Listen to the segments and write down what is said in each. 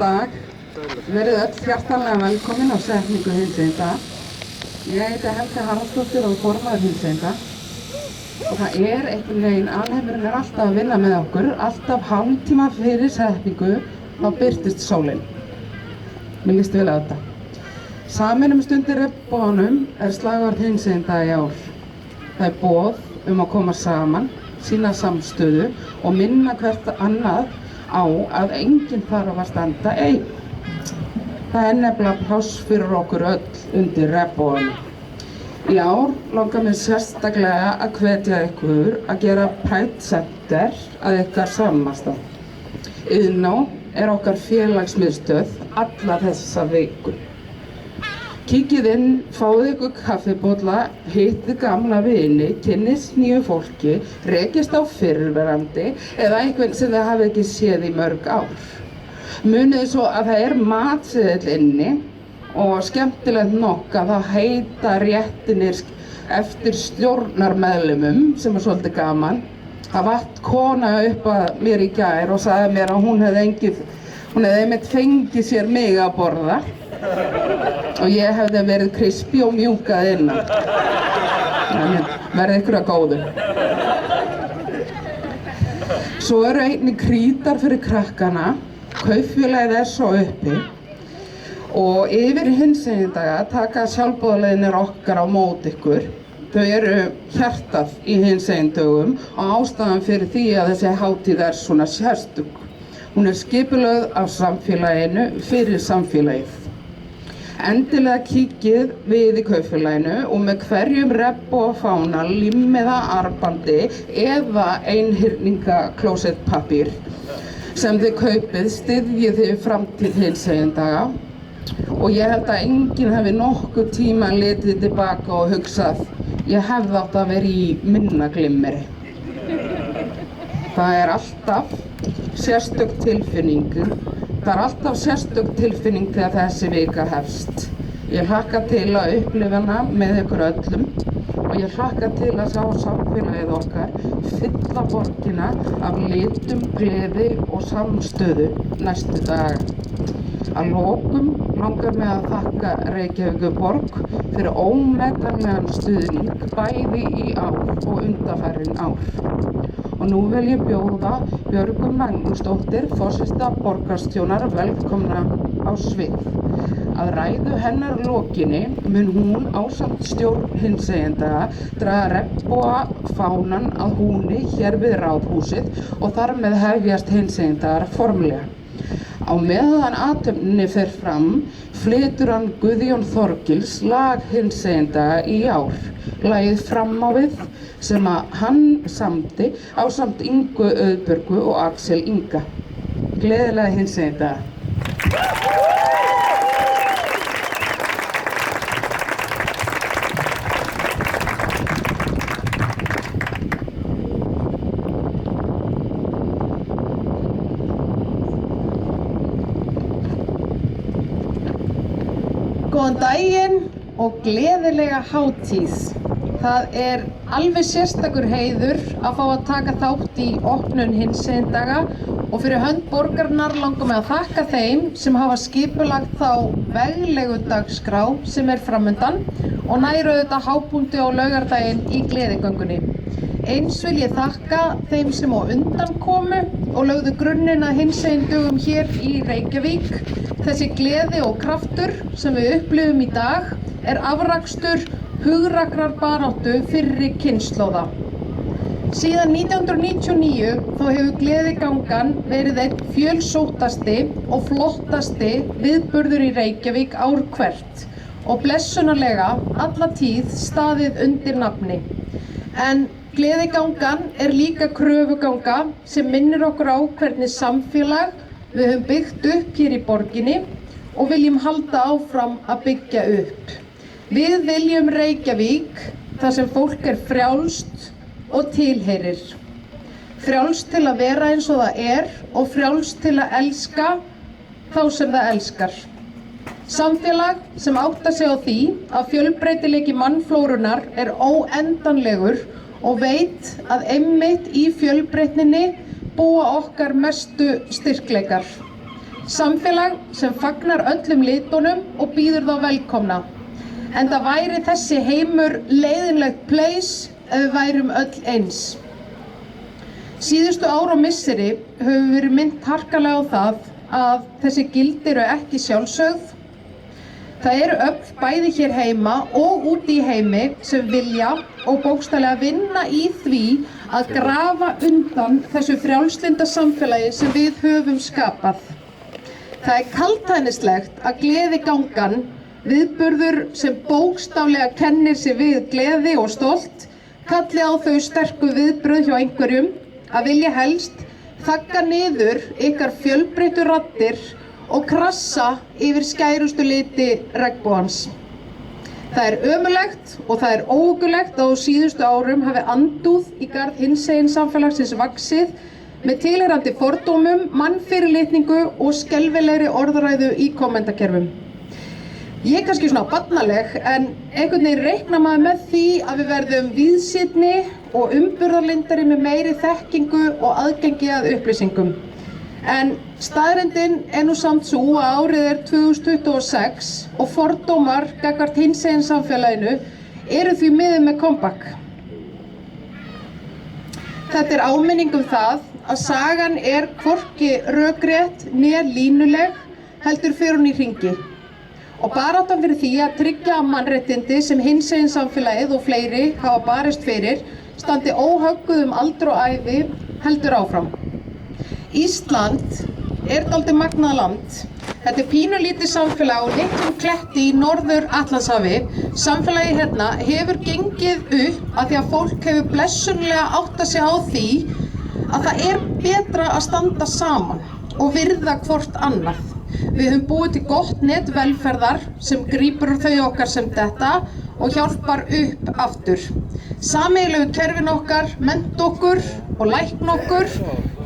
dag. Verið öll hjartanlega velkomin á setningu hinsegin dag. Ég heiti Helga Haraldsdóttir og formaður hinsegin dag. Og það einhvern veginn, alheimurinn alltaf að vinna með okkur. Alltaf hálftíma fyrir setningu þá birtist sólin. Mér líst vel á þetta. Sameinum stundir regnboganum slagorð hinsegin dag í ár. Það boð að koma saman, sýna samstöðu og minna hvert annað á að enginn þarf að standa einn. Það nefnilega pláss fyrir okkur öll undir regnboganum. Í ár langar mér sérstaklega að hvetja ykkur að gera Pride Center að ykkar samastað. Iðnó okkar félagsmiðstöð alla þessa viku. Kíkið inn, fáið ykkur kaffibolla, hittið gamla vini, kynnist nýju fólki, rekist á fyrrverandi eða einhvern sem þið hafið ekki séð í mörg ár. Munið svo að það matseðill inni og skemmtilegt nokk að það heita réttinir eftir stjórnarmeðlimum sem svolítið gaman. Það vatt kona upp að mér í gær og sagði mér að hún hefði einmitt fengið sér mig að borða og ég hefði verið krispi og mjúkað innan. Verði ykkur að góðu. Svo einnig krítar fyrir krakkana. Kaupfélagið svo uppi og yfir hinsegin daga taka sjálfboðaliðarnir okkar á móti ykkur. Þau hjartað í hinsegin dögum og ástæðan fyrir því að þessi hátíð svona sérstök. Hún skipulögð af samfélaginu fyrir samfélagið. Endilega kíkið við í kaupfélaginu og með hverjum regnbogafána, límmiða armbandi eða einhyrningaklósettpappír sem þið kaupið styðjið þið framtíð hinsegin daga og ég held að enginn hafi nokkuð tíma litið tilbaka og hugsað ég hefði átt að vera í minna glimmeri. Það alltaf sérstök tilfinning. Það alltaf sérstök tilfinning þegar þessi vika hefst. Ég hlakka til að upplifa hana með ykkur öllum og ég hlakka til að sjá samfélagið okkar fylla borgina af litum, gleði og samstöðu næstu daga. Að lokum langar mig að þakka Reykjavíkurborg fyrir ómetanlegan stuðning bæði í ár og undanfarin ár. Og nú vil ég bjóða Björgu Magnúsdóttir, forseta borgarstjórar, velkomna á svið. Að ræðu hennar lokinni mun hún ásamt stjórn hinsegin daga draga regnbogafánan að húni hér við Ráðhúsið og þar með hefjast hinsegin dagar formlega. Á meðan athöfninni fer fram flytur hann Guðjón Þorgils lag hinsegin daga í ár. Lagið Fram á við sem hann samdi ásamt Ingu Auðbjörgu og Axel Inga. Gleðilega hinsegin daga. Góðan daginn og gleðilega hátíð. Það alveg sérstakur heiður að fá að taka þátt í opnun hinsegin daga og fyrir hönd borgarinnar langar mig að þakka þeim sem hafa skipulagt þá veglegu dagskrá sem framundan og næra auðvitað hápunkti á laugardaginn í gleðigöngunni. Eins vil ég þakka þeim sem á undan komu og lögðu grunninn að hinsegin dögum hér í Reykjavík. Þessi gleði og kraftur sem við upplifum í dag afrakstur hugrakrar baráttu fyrri kynslóða. Síðan 1999 þá hefur gleðigangan verið einn fjölsóttasti og flottasti viðburður í Reykjavík ár hvert og blessunarlega alla tíð staðið undir nafni. En gleðigangan líka kröfuganga sem minnir okkur á hvernig samfélag við höfum byggt upp hér í borginni og viljum halda áfram að byggja upp. Við viljum Reykjavík þar sem fólk frjálst og tilheyrir. Frjálst til að vera eins og það og frjálst til að elska þá sem það elskar. Samfélag sem áttar sig á því að fjölbreytileiki mannflórunnar óendanlegur og veit að einmitt í fjölbreytninni búa okkar mestu styrkleikar. Samfélag sem fagnar öllum litunum og býður þá velkomna. Enda væri þessi heimur leiðinlegt place ef við værum öll eins. Síðustu ár og misseri höfum við verið minnt harkalega á það að þessi gildi eru ekki sjálfsögð. Það eru öll bæði hér heima og úti í heimi sem vilja og bókstaflega vinna í því að grafa undan þessu frjálslynda samfélagi sem við höfum skapað. Það er kaldhæðnislegt að gleðigangan, viðburður sem bókstaflega kennir sig við gleði og stolt, kalli á þau sterku viðbrögð hjá einhverjum að vilja helst þagga niður ykkar fjölbreyttu raddir og krassa yfir skærustu liti regnbogans. Það er ömurlegt og það er óhuggulegt að á síðustu árum hafi andúð í garð hinsegin samfélagsins vaxið með tilheyrandi fordómum, mannfyrirlitningu og skelfilegri orðræðu í kommentakerfum. Ég er kannski svona barnaleg en einhvern veginn reiknar maður með því að við verðum víðsýnni og umburðarlyndari með meiri þekkingu og aðgengi að upplýsingum. En staðreyndin er nú samt svo að árið er 2026 og fordómar gagnvart hinsegin samfélaginu eru því miður með comeback. Þetta er áminning það að sagan er hvorki rökrétt né línuleg, heldur fer hún í hringi. Og baráttan fyrir því að tryggja mannréttindi sem hinsegin samfélagið og fleiri hafa barist fyrir standi óhögguð aldur og ævi heldur áfram. Ísland er dálítið magnað land. Þetta er pínulítið samfélag á litlum kletti í Norður Atlantshafi. Samfélagið hérna hefur gengið upp af því að fólk hefur blessunlega áttað sig á því að það er betra að standa saman og virða hvort annað. Við höfum búið til gott net velferðar sem grípur þau okkar sem þetta og hjálpar upp aftur. Sameiginlegu kerfin okkar mennta okkur og lækna okkur.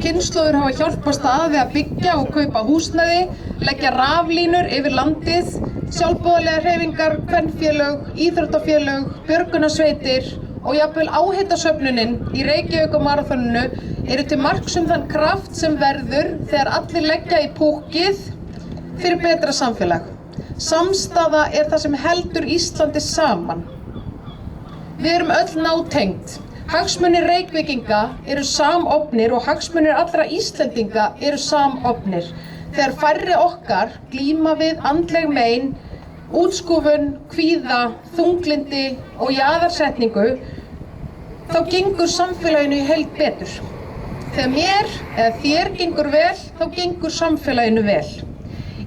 Kynslóðir hafa hjálpast að við að byggja og kaupa húsnæði, leggja raflínur yfir landið, sjálfboðaliðar hreyfingar, kvenfélög, íþróttafélög, björgunarsveitir og jafnvel áheitasöfnunin í Reykjavíkurmaraþoninu eru til marks þann kraft sem verður þegar allir leggja í púkkið fyrir betra samfélag. Samstaða er það sem heldur Íslandi saman. Við erum öll nátengd. Hagsmunir Reykvíkinga eru samofnir og hagsmunir allra Íslendinga eru samofnir. Þegar færri okkar glíma við andleg mein, útskúfun, kvíða, þunglyndi og jaðarsetningu, þá gengur samfélaginu í heild betur. Þegar mér eða þér gengur vel, þá gengur samfélaginu vel.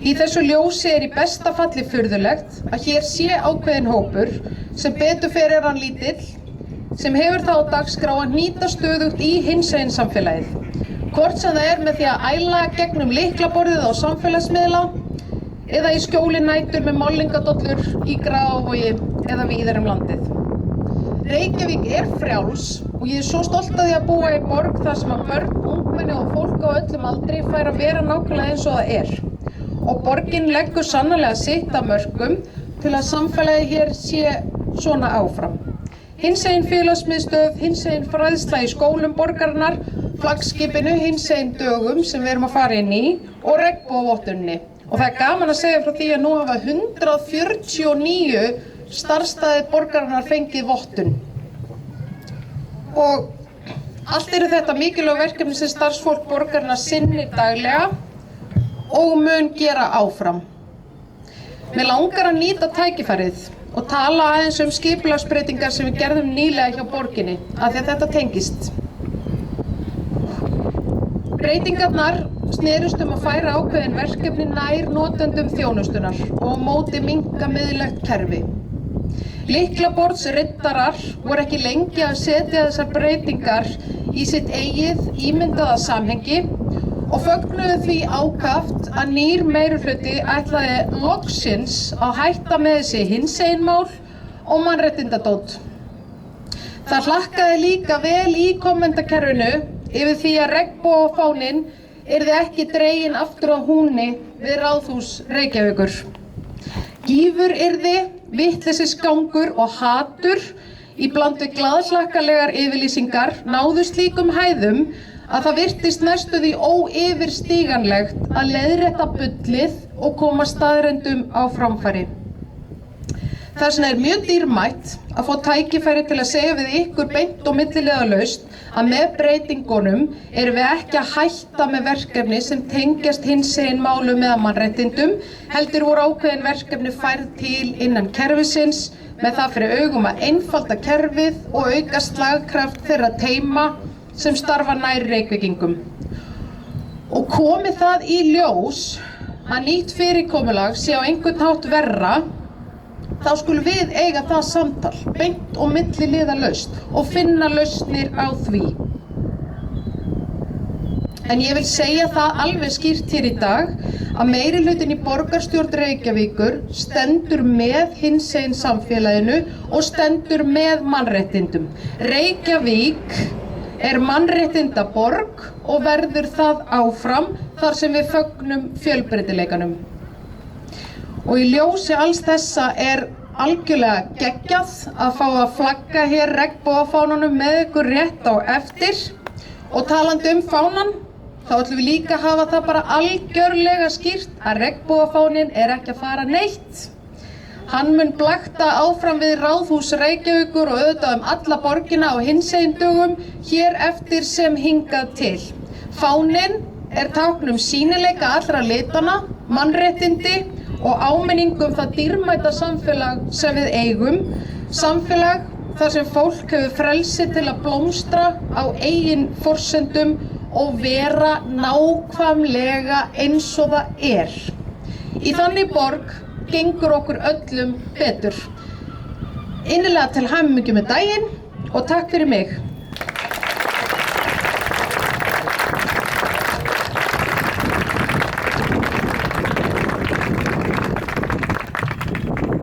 Í þessu ljósi er í besta falli furðulegt að hér sé ákveðinn hópur sem betur fer hann lítill, sem hefur þá dagskrá að hnýta stöðugt í hinsegin samfélagið. Hvort sem það er með því að æla gegnum lyklaborðið á samfélagsmiðla eða í skjóli nætur með málningadollur í Grafarvogi eða víðar landið. Reykjavík er frjáls og ég er svo stolt af því að búa í borg þar sem að börn, ungmenni og fólk á öllum aldri fær að vera nákvæmlega eins og það er. Og borgin leggur sannarlega sitt af mörkum til að samfélagið hér sé svona áfram. Hinsegin félagsmiðstöð, hinsegin fræðsla í skólum borgarinnar, flaggskipinu, hinsegin dögum sem við erum að fara inn í og regnbogavottuninni. Og það er gaman að segja frá því að nú hafa 149 starfsstaðir borgarinnar fengið vottun. Og allt eru þetta mikilvæg verkefni sem starfsfólk borgarinnar sinnir daglega og mun gera áfram. Mig langar að nýta tækifærið og tala aðeins skipulagsbreytingar sem við gerðum nýlega hjá borginni, af því að þetta tengist. Breytingarnar snerust að færa ákveðin verkefni nær notendum þjónustunnar og á móti minnka miðlægt kerfi. Lyklaborðsriddarar voru ekki lengi að setja þessar breytingar í sitt eigið ímyndaða samhengi og fögnuðu því ákaft að nýr meirihluti ætlaði loksins að hætta með þessi hinseginmál og mannréttindadót. Það hlakkaði líka vel í kommentakerfinu yfir því að regnbogafáninn yrði ekki dreginn aftur á húni við Ráðhús Reykjavíkur. Gífur yrði, vitleysisgangur og hatur í bland við glaðhlakkalegar yfirlýsingar náðu slíkum hæðum að það virtist næstum því óyfirstíganlegt að leiðrétta bullið og koma staðreyndum á framfæri. Þess vegna er mjög dýrmætt að fá tækifæri til að segja við ykkur beint og milliliðalaust að með breytingunum erum við ekki að hætta með verkefni sem tengjast hinsegin málum eða mannréttindum, heldur voru ákveðin verkefni færð til innan kerfisins með það fyrir augum að einfalda kerfið og auka slagkraft þeirra teyma sem starfa nær Reykvíkingum. Og komi það í ljós að nýtt fyrirkomulag sé á einhvern hátt verra, þá skulum við eiga það samtal, beint og milliliðalaust og finna lausnir á því. En ég vil segja það alveg skýrt hér í dag að meirihlutinn í borgarstjórn Reykjavíkur stendur með hinsegin samfélaginu og stendur með mannréttindum. Reykjavík er mannréttindaborg og verður það áfram þar sem við fögnum fjölbreytileikanum. Og í ljósi alls þessa er algjörlega geggjað að fá að flagga hér regnbogafánanum með ykkur rétt á eftir. Og talandi um fánan, þá ætlum við líka að hafa það bara algjörlega skýrt að regnbogafáninn er ekki að fara neitt. Hann mun blakta áfram við Ráðhús Reykjavíkur og auðvitað alla borgina á hinsegin dögum hér eftir sem hingað til. Fáninn er tákn sýnileika allra litana, mannréttindi og áminning það dýrmæta samfélag sem við eigum, samfélag þar sem fólk hefur frelsi til að blómstra á eigin forsendum og vera nákvæmlega eins og það er. Í þannig borg gengur okkur öllum betur. Innilega til hamingju með daginn og takk fyrir mig.